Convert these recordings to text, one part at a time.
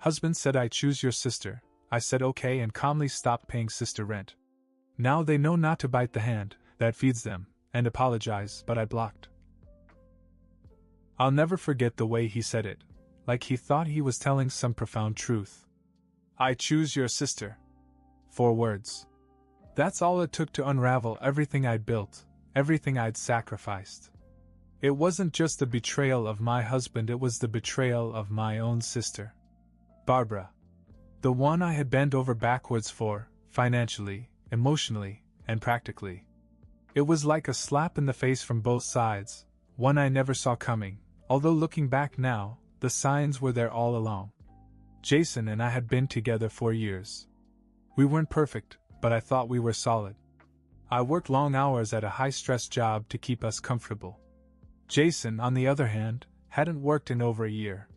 Husband said I choose your sister. I said okay and calmly stopped paying sister rent. Now they know not to bite the hand that feeds them, and apologize, but I blocked. I'll never forget the way he said it, like he thought he was telling some profound truth. I choose your sister. 4 words. That's all it took to unravel everything I'd built, everything I'd sacrificed. It wasn't just the betrayal of my husband, it was the betrayal of my own sister. Barbara. The one I had bent over backwards for, financially, emotionally, and practically. It was like a slap in the face from both sides, one I never saw coming, although looking back now, the signs were there all along. Jason and I had been together for years. We weren't perfect, but I thought we were solid. I worked long hours at a high-stress job to keep us comfortable. Jason, on the other hand, hadn't worked in over a year.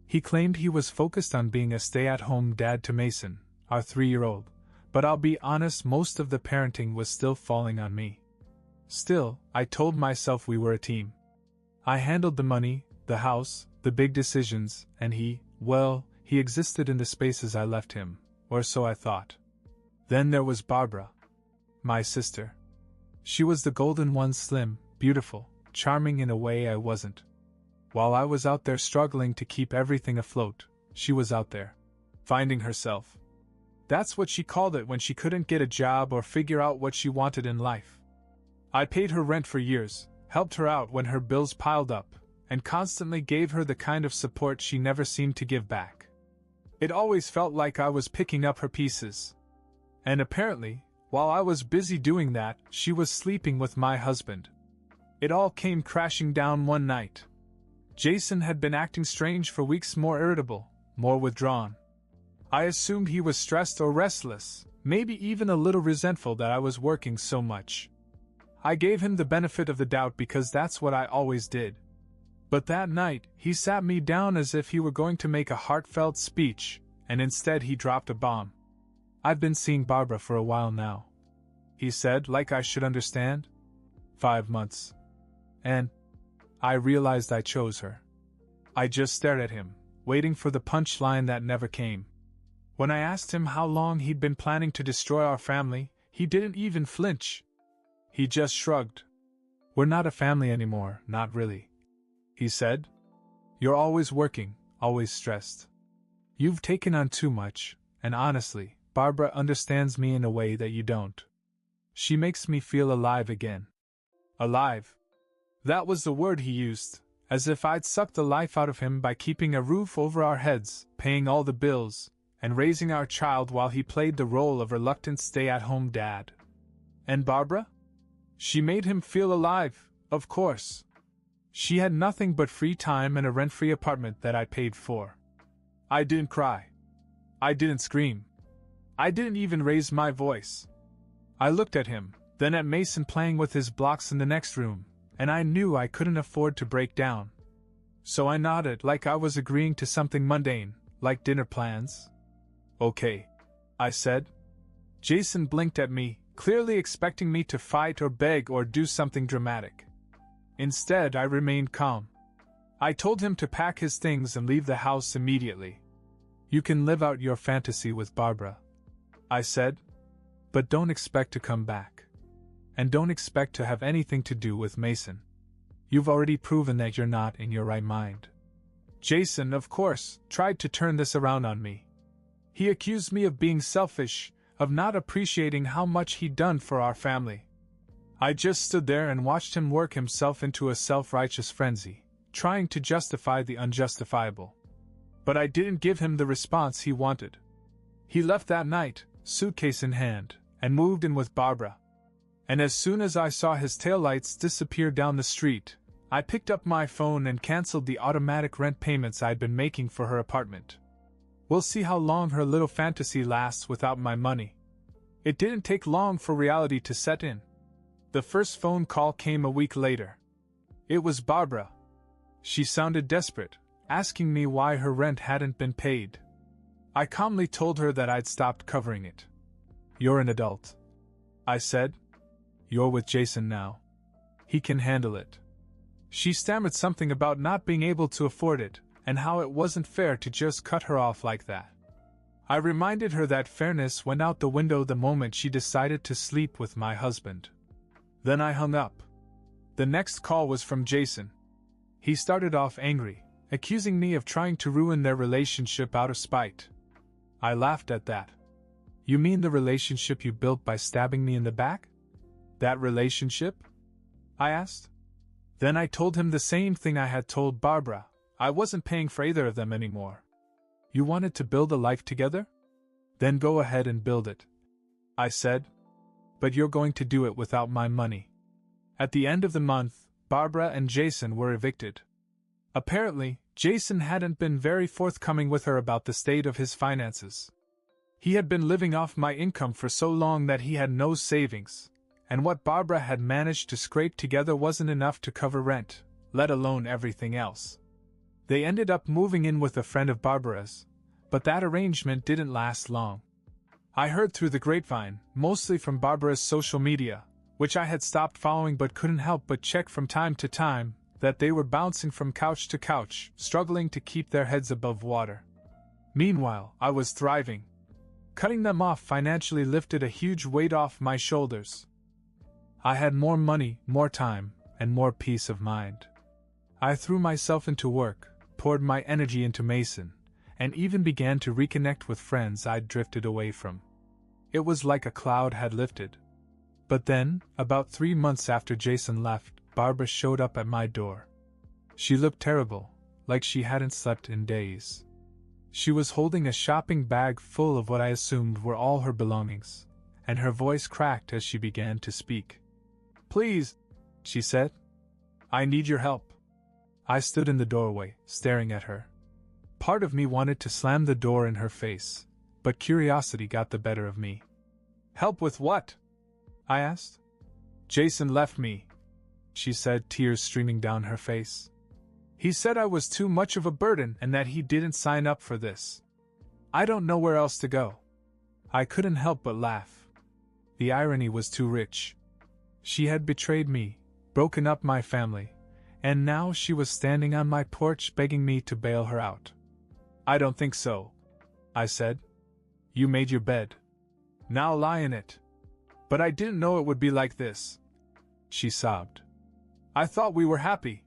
He claimed he was focused on being a stay-at-home dad to Mason, our 3-year-old, but I'll be honest, most of the parenting was still falling on me. Still, I told myself we were a team. I handled the money, the house, the big decisions, and he existed in the spaces I left him, or so I thought. Then there was Barbara. My sister. She was the golden one, slim, beautiful, charming in a way I wasn't. While I was out there struggling to keep everything afloat, she was out there, finding herself. That's what she called it when she couldn't get a job or figure out what she wanted in life. I paid her rent for years, helped her out when her bills piled up, and constantly gave her the kind of support she never seemed to give back. It always felt like I was picking up her pieces. And apparently, while I was busy doing that, she was sleeping with my husband. It all came crashing down one night. Jason had been acting strange for weeks, more irritable, more withdrawn. I assumed he was stressed or restless, maybe even a little resentful that I was working so much. I gave him the benefit of the doubt because that's what I always did. But that night, he sat me down as if he were going to make a heartfelt speech, and instead he dropped a bomb. I've been seeing Barbara for a while now, he said, like I should understand. 5 months. And I realized I chose her. I just stared at him, waiting for the punchline that never came. When I asked him how long he'd been planning to destroy our family, he didn't even flinch. He just shrugged. We're not a family anymore, not really, he said. You're always working, always stressed. You've taken on too much, and honestly, Barbara understands me in a way that you don't. She makes me feel alive again. Alive. That was the word he used, as if I'd sucked the life out of him by keeping a roof over our heads, paying all the bills, and raising our child while he played the role of reluctant stay-at-home dad. And Barbara? She made him feel alive, of course. She had nothing but free time and a rent-free apartment that I paid for. I didn't cry. I didn't scream. I didn't even raise my voice. I looked at him, then at Mason playing with his blocks in the next room, and I knew I couldn't afford to break down. So I nodded like I was agreeing to something mundane, like dinner plans. Okay, I said. Jason blinked at me, clearly expecting me to fight or beg or do something dramatic. Instead, I remained calm. I told him to pack his things and leave the house immediately. You can live out your fantasy with Barbara, I said, but don't expect to come back. And don't expect to have anything to do with Mason. You've already proven that you're not in your right mind. Jason, of course, tried to turn this around on me. He accused me of being selfish, of not appreciating how much he'd done for our family. I just stood there and watched him work himself into a self-righteous frenzy, trying to justify the unjustifiable. But I didn't give him the response he wanted. He left that night, suitcase in hand, and moved in with Barbara. And as soon as I saw his taillights disappear down the street, I picked up my phone and canceled the automatic rent payments I'd been making for her apartment. We'll see how long her little fantasy lasts without my money. It didn't take long for reality to set in. The first phone call came a week later. It was Barbara. She sounded desperate, asking me why her rent hadn't been paid. I calmly told her that I'd stopped covering it. You're an adult, I said. You're with Jason now. He can handle it. She stammered something about not being able to afford it, and how it wasn't fair to just cut her off like that. I reminded her that fairness went out the window the moment she decided to sleep with my husband. Then I hung up. The next call was from Jason. He started off angry, accusing me of trying to ruin their relationship out of spite. I laughed at that. You mean the relationship you built by stabbing me in the back? That relationship? I asked. Then I told him the same thing I had told Barbara. I wasn't paying for either of them anymore. You wanted to build a life together? Then go ahead and build it, I said. But you're going to do it without my money. At the end of the month, Barbara and Jason were evicted. Apparently, Jason hadn't been very forthcoming with her about the state of his finances. He had been living off my income for so long that he had no savings, and what Barbara had managed to scrape together wasn't enough to cover rent, let alone everything else. They ended up moving in with a friend of Barbara's, but that arrangement didn't last long. I heard through the grapevine, mostly from Barbara's social media, which I had stopped following but couldn't help but check from time to time, that they were bouncing from couch to couch, struggling to keep their heads above water. Meanwhile, I was thriving. Cutting them off financially lifted a huge weight off my shoulders. I had more money, more time, and more peace of mind. I threw myself into work, poured my energy into Mason, and even began to reconnect with friends I'd drifted away from. It was like a cloud had lifted. But then, about 3 months after Jason left, Barbara showed up at my door. She looked terrible, like she hadn't slept in days. She was holding a shopping bag full of what I assumed were all her belongings, and her voice cracked as she began to speak. "Please," she said. "I need your help." I stood in the doorway, staring at her. Part of me wanted to slam the door in her face, but curiosity got the better of me. "Help with what?" I asked. "Jason left me," she said, tears streaming down her face. "He said I was too much of a burden and that he didn't sign up for this. I don't know where else to go." I couldn't help but laugh. The irony was too rich. She had betrayed me, broken up my family, and now she was standing on my porch begging me to bail her out. "I don't think so," I said. "You made your bed. Now lie in it." "But I didn't know it would be like this," she sobbed. "I thought we were happy.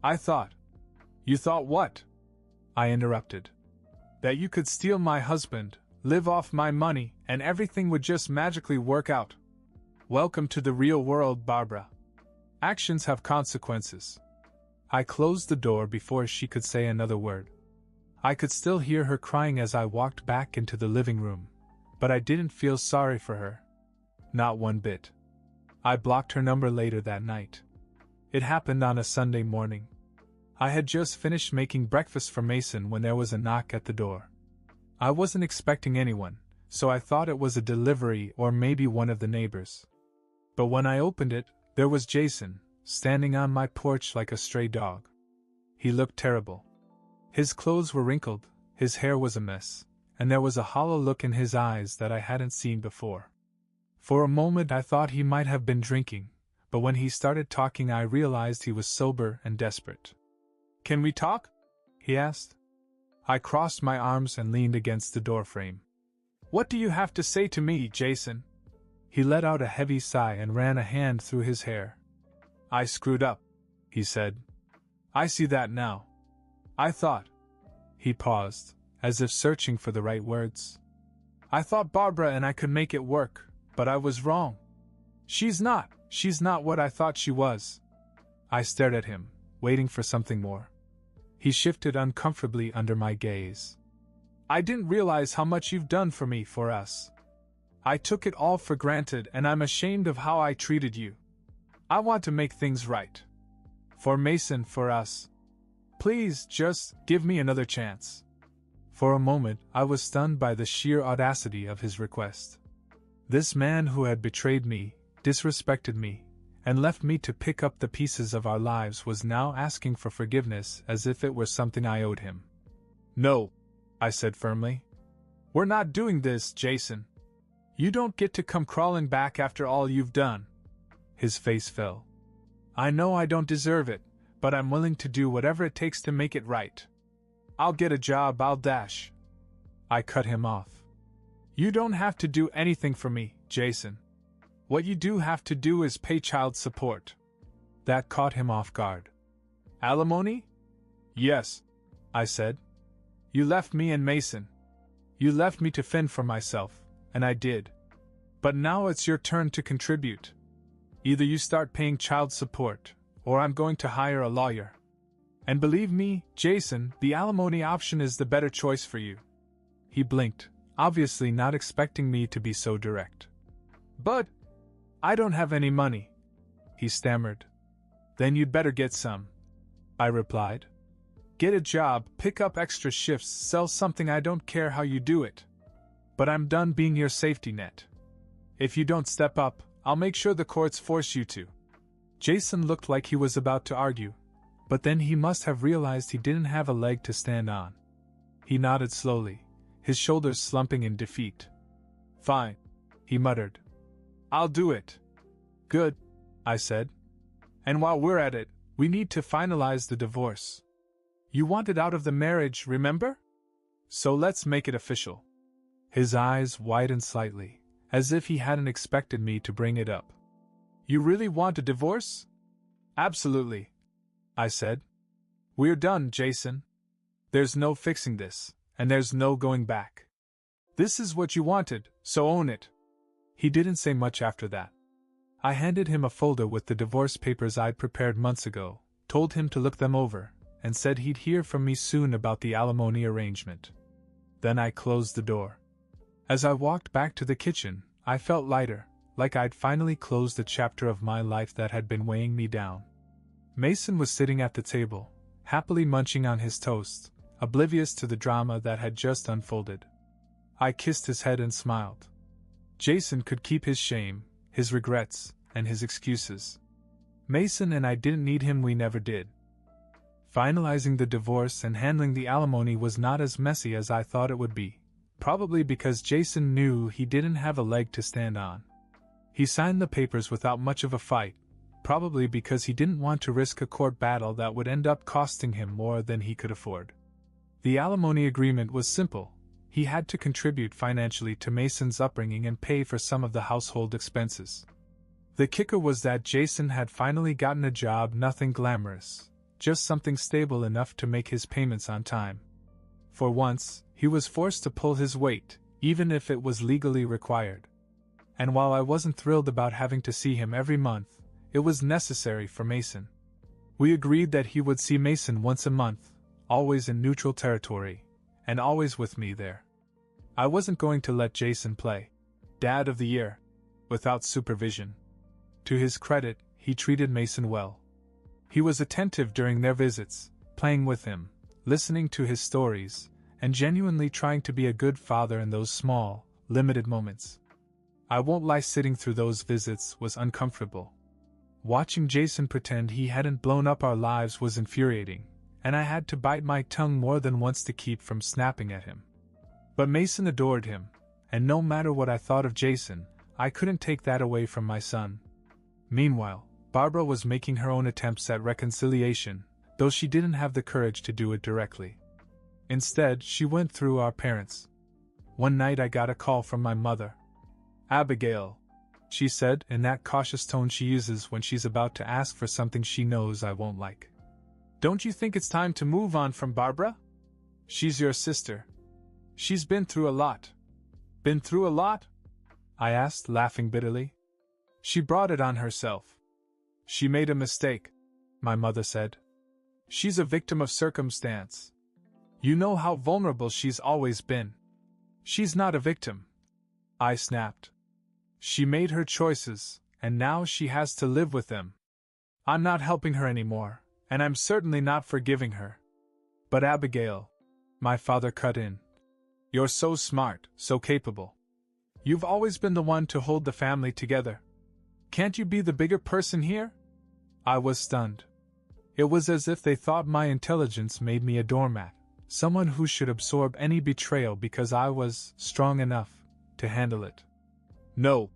I thought." "You thought what?" I interrupted. "That you could steal my husband, live off my money, and everything would just magically work out. Welcome to the real world, Barbara. Actions have consequences." I closed the door before she could say another word. I could still hear her crying as I walked back into the living room, but I didn't feel sorry for her. Not one bit. I blocked her number later that night. It happened on a Sunday morning. I had just finished making breakfast for Mason when there was a knock at the door. I wasn't expecting anyone, so I thought it was a delivery or maybe one of the neighbors. But when I opened it, there was Jason, standing on my porch like a stray dog. He looked terrible. His clothes were wrinkled, his hair was a mess, and there was a hollow look in his eyes that I hadn't seen before. For a moment I thought he might have been drinking, but when he started talking I realized he was sober and desperate. "Can we talk?" he asked. I crossed my arms and leaned against the doorframe. "What do you have to say to me, Jason?" He let out a heavy sigh and ran a hand through his hair. "I screwed up," he said. "I see that now. I thought..." He paused, as if searching for the right words. "I thought Barbara and I could make it work, but I was wrong. She's not what I thought she was." I stared at him, waiting for something more. He shifted uncomfortably under my gaze. "I didn't realize how much you've done for me, for us. I took it all for granted and I'm ashamed of how I treated you. I want to make things right. For Mason, for us. Please, just give me another chance." For a moment, I was stunned by the sheer audacity of his request. This man who had betrayed me, disrespected me, and left me to pick up the pieces of our lives was now asking for forgiveness as if it were something I owed him. "No," I said firmly. "We're not doing this, Jason. You don't get to come crawling back after all you've done." His face fell. "I know I don't deserve it, but I'm willing to do whatever it takes to make it right." I'll get a job, I'll dash. I cut him off. You don't have to do anything for me, Jason. What you do have to do is pay child support. That caught him off guard. Alimony? Yes, I said. You left me and Mason. You left me to fend for myself, and I did. But now it's your turn to contribute. Either you start paying child support, or I'm going to hire a lawyer. And believe me, Jason, the alimony option is the better choice for you. He blinked, obviously not expecting me to be so direct. But I don't have any money, he stammered. Then you'd better get some, I replied. Get a job, pick up extra shifts, sell something, I don't care how you do it. But I'm done being your safety net. If you don't step up, I'll make sure the courts force you to. Jason looked like he was about to argue, but then he must have realized he didn't have a leg to stand on. He nodded slowly, his shoulders slumping in defeat. Fine, he muttered. I'll do it. Good, I said. And while we're at it, we need to finalize the divorce. You wanted out of the marriage, remember? So let's make it official. His eyes widened slightly, as if he hadn't expected me to bring it up. You really want a divorce? Absolutely, I said. We're done, Jason. There's no fixing this, and there's no going back. This is what you wanted, so own it. He didn't say much after that. I handed him a folder with the divorce papers I'd prepared months ago, told him to look them over, and said he'd hear from me soon about the alimony arrangement. Then I closed the door. As I walked back to the kitchen, I felt lighter, like I'd finally closed a chapter of my life that had been weighing me down. Mason was sitting at the table, happily munching on his toast, oblivious to the drama that had just unfolded. I kissed his head and smiled. Jason could keep his shame, his regrets, and his excuses. Mason and I didn't need him, we never did. Finalizing the divorce and handling the alimony was not as messy as I thought it would be, probably because Jason knew he didn't have a leg to stand on. He signed the papers without much of a fight, probably because he didn't want to risk a court battle that would end up costing him more than he could afford. The alimony agreement was simple. He had to contribute financially to Mason's upbringing and pay for some of the household expenses. The kicker was that Jason had finally gotten a job, nothing glamorous, just something stable enough to make his payments on time. For once, he was forced to pull his weight, even if it was legally required. And while I wasn't thrilled about having to see him every month, it was necessary for Mason. We agreed that he would see Mason once a month, always in neutral territory, and always with me there. I wasn't going to let Jason play Dad of the Year without supervision. To his credit, he treated Mason well. He was attentive during their visits, playing with him, listening to his stories, and genuinely trying to be a good father in those small, limited moments. I won't lie, sitting through those visits was uncomfortable. Watching Jason pretend he hadn't blown up our lives was infuriating, and I had to bite my tongue more than once to keep from snapping at him. But Mason adored him, and no matter what I thought of Jason, I couldn't take that away from my son. Meanwhile, Barbara was making her own attempts at reconciliation, though she didn't have the courage to do it directly. Instead, she went through our parents. One night I got a call from my mother. "Abigail," she said in that cautious tone she uses when she's about to ask for something she knows I won't like. "Don't you think it's time to move on from Barbara? She's your sister. She's been through a lot." "Been through a lot?" I asked, laughing bitterly. "She brought it on herself. She made a mistake," my mother said. "She's a victim of circumstance. You know how vulnerable she's always been. She's not a victim," I snapped. "She made her choices, and now she has to live with them. I'm not helping her anymore, and I'm certainly not forgiving her." "But Abigail," my father cut in, "you're so smart, so capable. You've always been the one to hold the family together. Can't you be the bigger person here?" I was stunned. It was as if they thought my intelligence made me a doormat, someone who should absorb any betrayal because I was strong enough to handle it. "No,"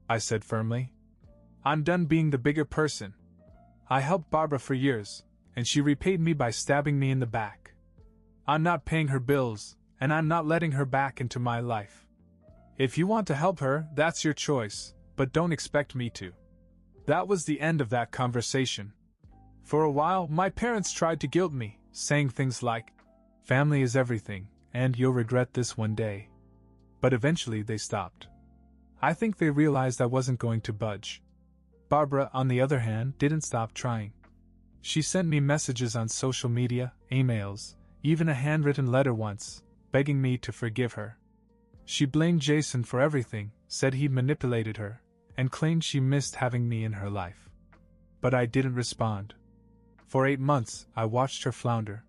I said firmly. "I'm done being the bigger person. I helped Barbara for years, and she repaid me by stabbing me in the back. I'm not paying her bills, and I'm not letting her back into my life. If you want to help her, that's your choice, but don't expect me to. That was the end of that conversation. For a while, my parents tried to guilt me, saying things like, "Family is everything, and you'll regret this one day." But eventually they stopped. I think they realized I wasn't going to budge. Barbara, on the other hand, didn't stop trying. She sent me messages on social media, emails, even a handwritten letter once, begging me to forgive her. She blamed Jason for everything, said he'd manipulated her, and claimed she missed having me in her life. But I didn't respond. For 8 months, I watched her flounder.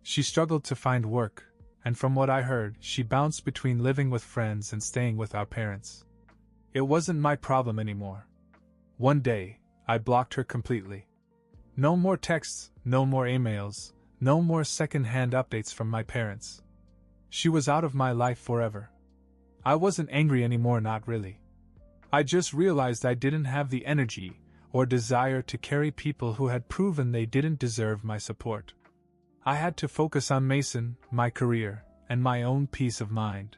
She struggled to find work, and from what I heard, she bounced between living with friends and staying with our parents. It wasn't my problem anymore. One day, I blocked her completely. No more texts, no more emails, no more second-hand updates from my parents. She was out of my life forever. I wasn't angry anymore, not really. I just realized I didn't have the energy or desire to carry people who had proven they didn't deserve my support. I had to focus on Mason, my career, and my own peace of mind.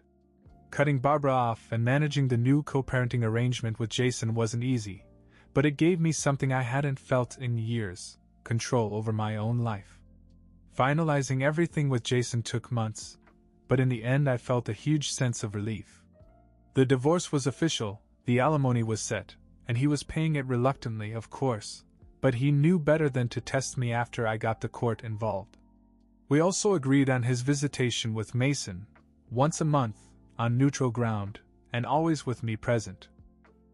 Cutting Barbara off and managing the new co-parenting arrangement with Jason wasn't easy, but it gave me something I hadn't felt in years: control over my own life. Finalizing everything with Jason took months, but in the end I felt a huge sense of relief. The divorce was official, the alimony was set, and he was paying it reluctantly, of course, but he knew better than to test me after I got the court involved. We also agreed on his visitation with Mason, once a month, on neutral ground, and always with me present.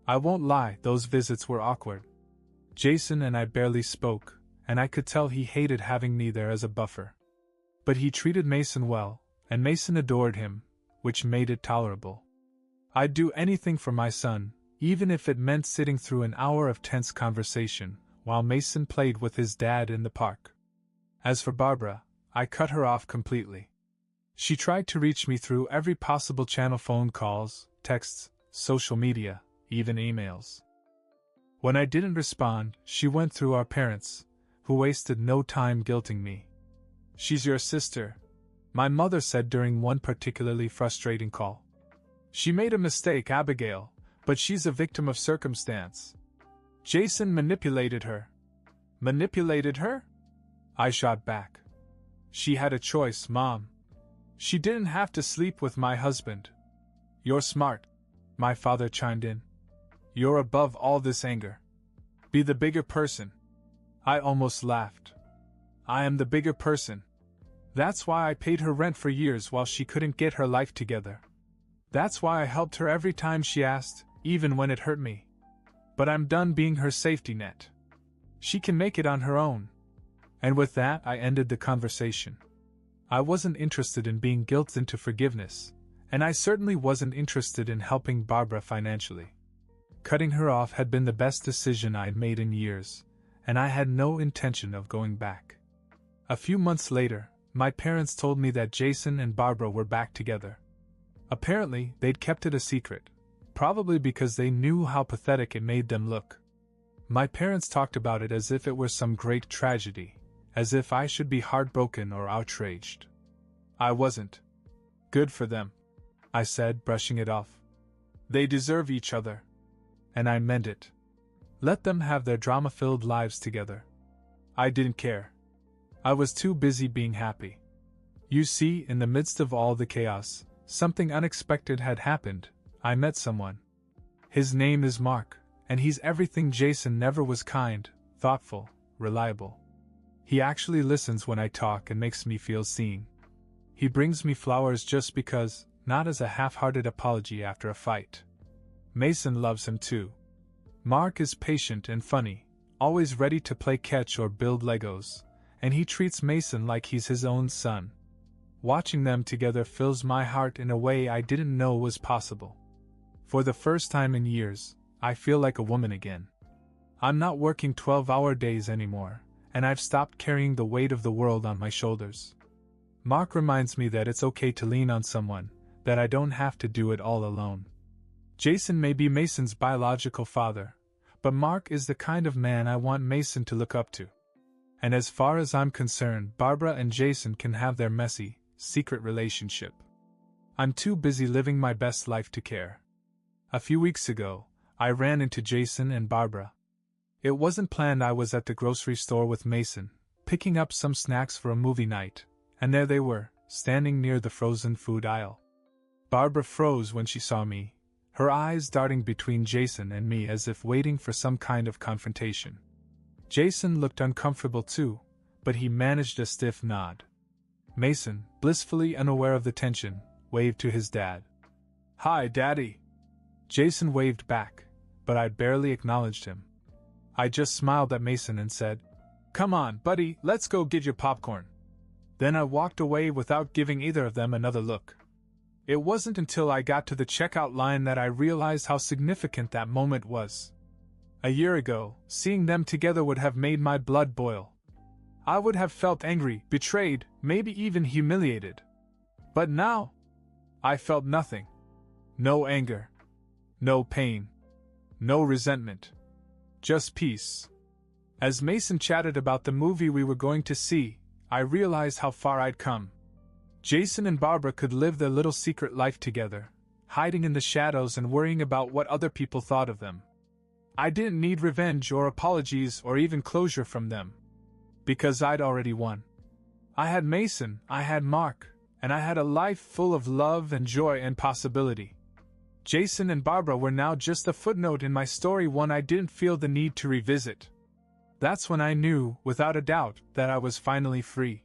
I won't lie, those visits were awkward. Jason and I barely spoke, and I could tell he hated having me there as a buffer. But he treated Mason well, and Mason adored him, which made it tolerable. I'd do anything for my son, even if it meant sitting through an hour of tense conversation, while Mason played with his dad in the park. As for Barbara, I cut her off completely. She tried to reach me through every possible channel: phone calls, texts, social media, even emails. When I didn't respond, she went through our parents, who wasted no time guilting me. "She's your sister," my mother said during one particularly frustrating call. "She made a mistake, Abigail, but she's a victim of circumstance. Jason manipulated her." "Manipulated her?" I shot back. "She had a choice, Mom. She didn't have to sleep with my husband." "You're smart," my father chimed in. "You're above all this anger. Be the bigger person." I almost laughed. I am the bigger person. That's why I paid her rent for years while she couldn't get her life together. That's why I helped her every time she asked, even when it hurt me. But I'm done being her safety net. She can make it on her own. And with that, I ended the conversation. I wasn't interested in being guilted into forgiveness, and I certainly wasn't interested in helping Barbara financially. Cutting her off had been the best decision I'd made in years, and I had no intention of going back. A few months later, my parents told me that Jason and Barbara were back together. Apparently, they'd kept it a secret, probably because they knew how pathetic it made them look. My parents talked about it as if it were some great tragedy, as if I should be heartbroken or outraged. I wasn't. "Good for them," I said, brushing it off. "They deserve each other." And I meant it. Let them have their drama-filled lives together. I didn't care. I was too busy being happy. You see, in the midst of all the chaos, something unexpected had happened. I met someone. His name is Mark, and he's everything Jason never was: kind, thoughtful, reliable. He actually listens when I talk and makes me feel seen. He brings me flowers just because, not as a half-hearted apology after a fight. Mason loves him too. Mark is patient and funny, always ready to play catch or build Legos, and he treats Mason like he's his own son. Watching them together fills my heart in a way I didn't know was possible. For the first time in years, I feel like a woman again. I'm not working 12-hour days anymore, and I've stopped carrying the weight of the world on my shoulders. Mark reminds me that it's okay to lean on someone, that I don't have to do it all alone. Jason may be Mason's biological father, but Mark is the kind of man I want Mason to look up to. And as far as I'm concerned, Barbara and Jason can have their messy, secret relationship. I'm too busy living my best life to care. A few weeks ago, I ran into Jason and Barbara. It wasn't planned. I was at the grocery store with Mason, picking up some snacks for a movie night, and there they were, standing near the frozen food aisle. Barbara froze when she saw me, her eyes darting between Jason and me as if waiting for some kind of confrontation. Jason looked uncomfortable too, but he managed a stiff nod. Mason, blissfully unaware of the tension, waved to his dad. "Hi, Daddy." Jason waved back, but I barely acknowledged him. I just smiled at Mason and said, "Come on, buddy, let's go get your popcorn." Then I walked away without giving either of them another look. It wasn't until I got to the checkout line that I realized how significant that moment was. A year ago, seeing them together would have made my blood boil. I would have felt angry, betrayed, maybe even humiliated. But now, I felt nothing. No anger. No pain. No resentment. Just peace. As Mason chatted about the movie we were going to see, I realized how far I'd come. Jason and Barbara could live their little secret life together, hiding in the shadows and worrying about what other people thought of them. I didn't need revenge or apologies or even closure from them, because I'd already won. I had Mason, I had Mark, and I had a life full of love and joy and possibility. Jason and Barbara were now just a footnote in my story, one I didn't feel the need to revisit. That's when I knew, without a doubt, that I was finally free.